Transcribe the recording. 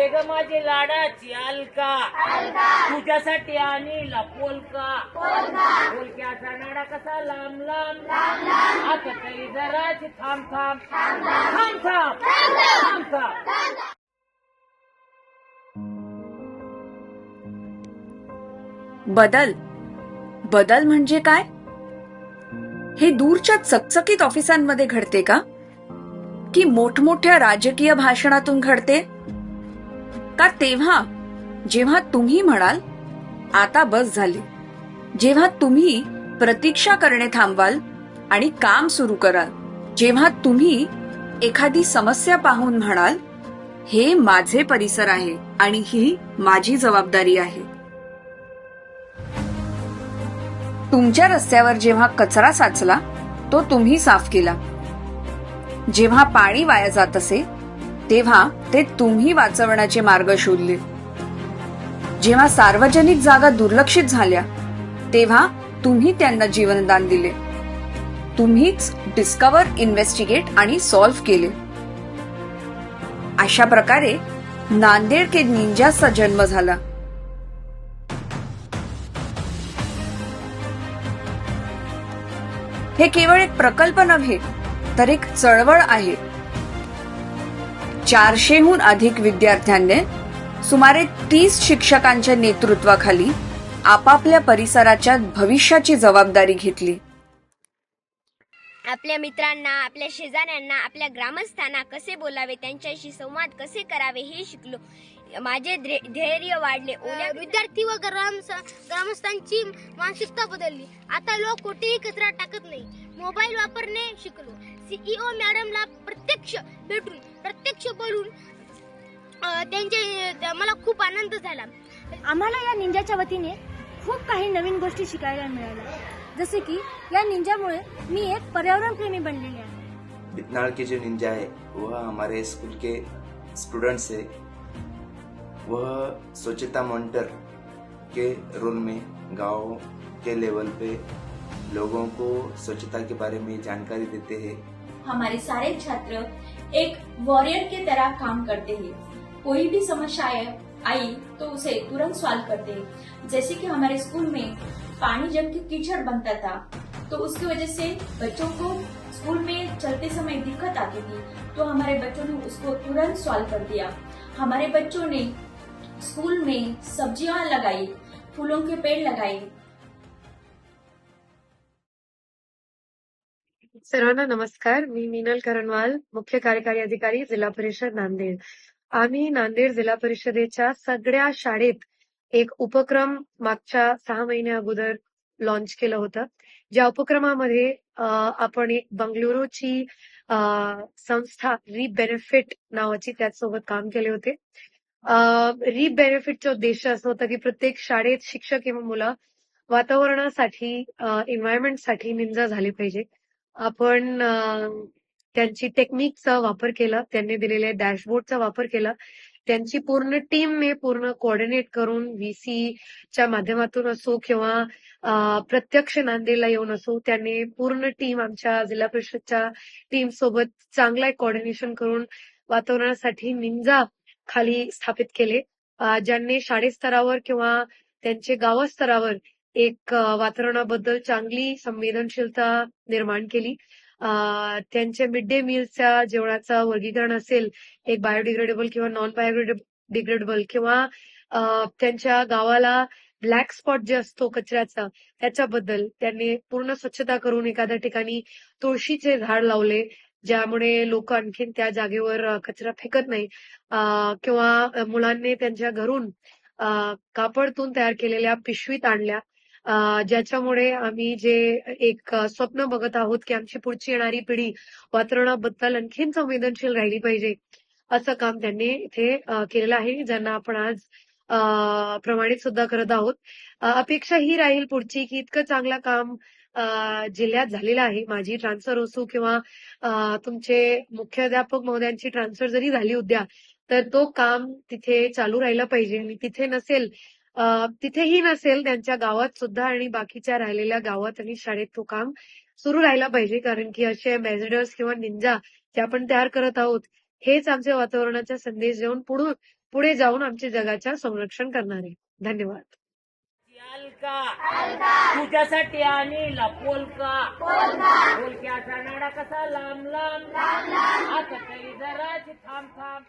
ये ग माझी लाडाची अलका, तुझ्यासाठी आणीला पोलका. पोलक्याचा नाडा कसा लांब लांब, आता तरी जराची थांब थांब थांब थांब थांब थांब. बदल बदल म्हणजे काय? हे दूरच्या चकचकीत ऑफिसांमध्ये घडते का? की मोठमोठ्या राजकीय भाषणातून घडते? का तेव्हा जेव्हा तुम्ही म्हणाल आता बस झाली, जेव्हा तुम्ही प्रतीक्षा करणे थांबवाल आणि काम सुरू कराल, जेव्हा तुम्ही एखादी समस्या पाहून म्हणाल हे माझे परिसर आहे आणि ही माझी जबाबदारी आहे. तुमच्या रस्त्यावर जेव्हा कचरा साचला तो तुम्ही साफ केला, जेव्हा पाणी वाया जात असे तेव्हा ते तुम्ही वाचवण्याचे मार्ग शोधले, जेव्हा सार्वजनिक जागा दुर्लक्षित झाल्या तेव्हा तुम्ही त्यांना जीवनदान दिले. तुम्हीच डिस्कवर, इन्व्हेस्टिगेट आणि सॉल्व्ह केले. अशा प्रकारे नांदेड के निंजाचा जन्म झाला. हे केवळ एक प्रकल्प नव्हे तर एक चळवळ आहे. 400हून अधिक विद्यार्थ्यांनी सुमारे 30 शिक्षकांच्या नेतृत्वाखाली आपापल्या परिसराच्या भविष्याची जबाबदारी घेतली. आपल्या मित्रांना, आपल्या शेजाऱ्यांना, आपल्या ग्रामस्थांना कसे बोलावे, त्यांच्याशी संवाद कसे करावे हे शिकलो. माझे धैर्य वाढले. विद्यार्थी व ग्रामस्थांची मानसिकता बदलली. आता लोक कुठेही कचरा टाकत नाही. मोबाईल वापरणे शिकलो. सीईओ मॅडमला प्रत्यक्ष भेटून, प्रत्यक्ष बोलून मला खूप आनंद झाला. आम्हाला या निंजाच्या वतीने खूप काही नवीन गोष्टी शिकायला मिळाल्या. जसे की या निंजामुळे मी एक पर्यावरण प्रेमी बनलेले आहे. बितनाड़ के जो निंजा है वह हमारे स्कूल के स्टूडेंट्स है. वह स्वच्छता मॉनिटर के रोल में गांव के लेवल पे लोगों को स्वच्छता के बारे में जानकारी देते हैं. हमारे सारे छात्र एक वॉरियर की तरह काम करते हैं. कोई भी समस्या आई तो उसे तुरंत सॉल्व करते हैं. जैसे कि हमारे स्कूल में पानी जम के कीचड़ बनता था, तो उसकी वजह से बच्चों को स्कूल में चलते समय दिक्कत आती थी, तो हमारे बच्चों ने उसको तुरंत सॉल्व कर दिया. हमारे बच्चों ने स्कूल में सब्जियां लगाई, फूलों के पेड़ लगाए. सर्वांना नमस्कार. मी मीनल करणवाल, मुख्य कार्यकारी अधिकारी, जिल्हा परिषद नांदेड. आम्ही नांदेड जिल्हा परिषदेच्या सगळ्या शाळेत एक उपक्रम मागच्या 6 महिन्या अगोदर लॉन्च केलं होतं. ज्या उपक्रमामध्ये आपण एक बंगळुरूची संस्था री बेनिफिट नावाची त्याचसोबत काम केले होते. री बेनिफिटचा उद्देश असं होतं की प्रत्येक शाळेत शिक्षक किंवा मुलं वातावरणासाठी, एन्व्हायरमेंटसाठी निंजा झाली पाहिजे. आपण त्यांची टेक्निकचा वापर केला, त्यांनी दिलेल्या डॅशबोर्डचा वापर केला. त्यांची पूर्ण टीमने पूर्ण कोऑर्डिनेट करून व्हीसीच्या माध्यमातून असो किंवा प्रत्यक्ष नांदेडला येऊन असो, त्यांनी पूर्ण टीम आमच्या जिल्हा परिषदच्या टीम सोबत चांगला एक कोऑर्डिनेशन करून वातावरणासाठी निंजा खाली स्थापित केले. ज्यांनी शाळेस्तरावर किंवा त्यांचे गावस्तरावर एक वातावरणाबद्दल चांगली संवेदनशीलता निर्माण केली. त्यांच्या मिड डे मीलच्या जेवणाचं वर्गीकरण असेल, एक बायोडिग्रेडेबल किंवा नॉन बायोडिग्रेडेबल, किंवा त्यांच्या गावाला ब्लॅक स्पॉट जे असतो कचऱ्याचा त्याच्याबद्दल त्यांनी पूर्ण स्वच्छता करून एखाद्या ठिकाणी तुळशीचे झाड लावले, ज्यामुळे लोक आणखीन त्या जागेवर कचरा फेकत नाही. किंवा मुलांनी त्यांच्या घरून कापडतून तयार केलेल्या पिशवीत आणल्या, ज्याच्यामुळे आम्ही जे एक स्वप्न बघत आहोत की आमची पुढची येणारी पिढी वातावरणाबद्दल आणखीन संवेदनशील राहिली पाहिजे, असं काम त्यांनी इथे केलेलं आहे, ज्यांना आपण आज प्रमाणित सुद्धा करत आहोत. अपेक्षा ही राहील पुढची की इतकं चांगलं काम जिल्ह्यात झालेलं आहे. माझी ट्रान्सफर असो किंवा तुमचे मुख्याध्यापक महोदयांची ट्रान्सफर जरी झाली उद्या, तर तो काम तिथे चालू राहिलं पाहिजे. आणि तिथेही नसेल त्यांच्या गावात सुद्धा आणि बाकीच्या राहिलेल्या गावात आणि शाळेत तो काम सुरू राहिला पाहिजे. कारण की असे अँबॅसेडर्स किंवा निंजा जे आपण तयार करत आहोत, हेच आमच्या वातावरणाचा संदेश देऊन पुढून पुढे जाऊन आमच्या जगाच्या संरक्षण करणार आहे. धन्यवाद. अलका तुझ्यासाठी आणीला पोलक्याचा नाडा कसा लांब लांब आता तरी जराची थांब थांब